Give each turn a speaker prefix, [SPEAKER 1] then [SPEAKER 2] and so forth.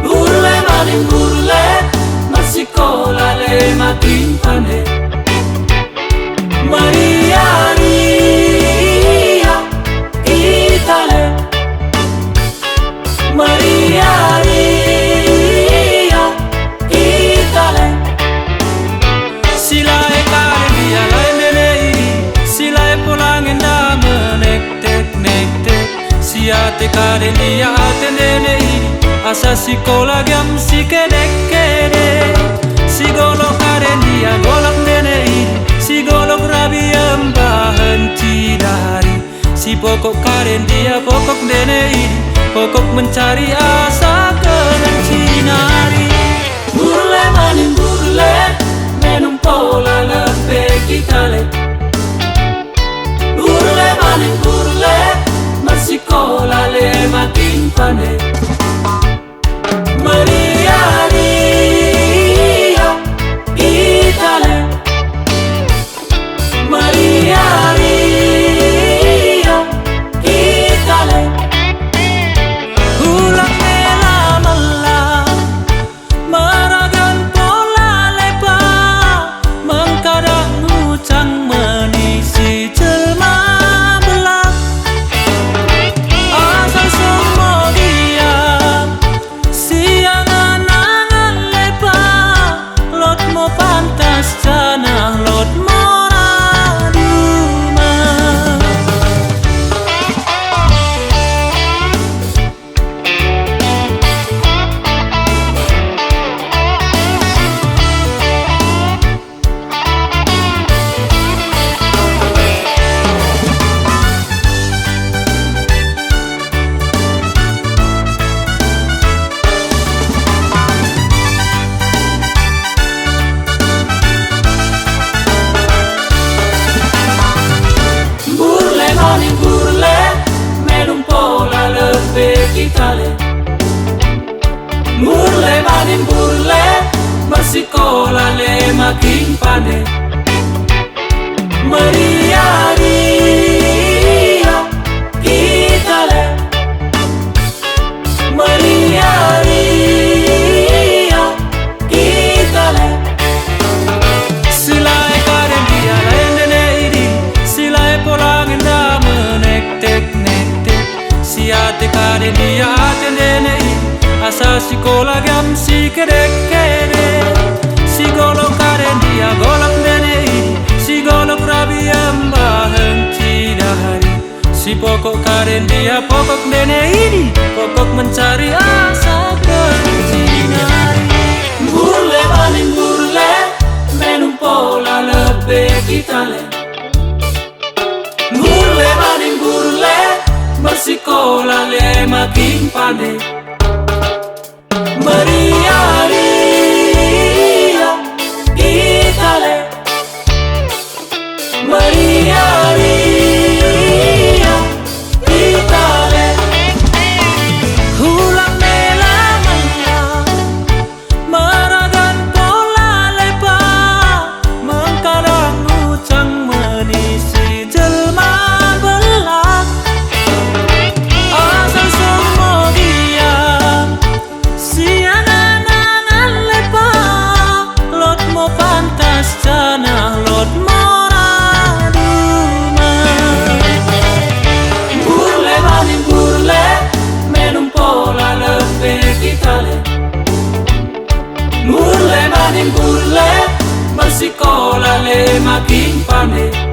[SPEAKER 1] Burle maning burle, masikola le makin pandai. Maria Ria Itale, Maria Ria Itale. Sila e kare dia lai menei, sila e polangin da menek tek nek tek. Siate kare dia atenenei, asa sikola gam si kedek kedek. Si golok kare dia golok nenei, si golok rabi bahan cidari. Si pokok karen dia pokok nenei, pokok mencari asa keren cinari. Burle maning burle, menum pola lepe kitale. Burle maning burle, masikola le makin pandai. Maria Ria Itale, Maria Ria Itale. Ulang mela mela, maragan pola lepa, mengkadang ngucang menisi jelma belak. Asal semua dia, siang anangan lepa, lot mo pantas janah lot mo raduma. Burle maning burle, menum pola lepe kitale. Burle maning burle, masikola le makin pandai. Maria Ria Itale, Maria Ria Itale. Sila e karen dia lai nenei, sila e polangin da menek tek nek tek. Siate karen dia atenenei, asa sikola gam si kedek kedek. Si golok karen dia golok nenei, si golok rabi bahan cidari. Si pokok karen dia pokok nenei, pokok mencari asa kecinari. Burle maning burle, menum pola lepe kitale. Burle maning burle, masikola le makin pandai. Maria Ria Itale, Maria Ria Itale. Ulang mela mela, maragan pola lepa, mengkadang ngucang menisi jelma belak. Asal semua dia, siang anangan lepa, lot mo pantas janah lot mo raduma. Burle maning burle, menum pola lepe kitale. Burle maning burle, masikola le makin pandai.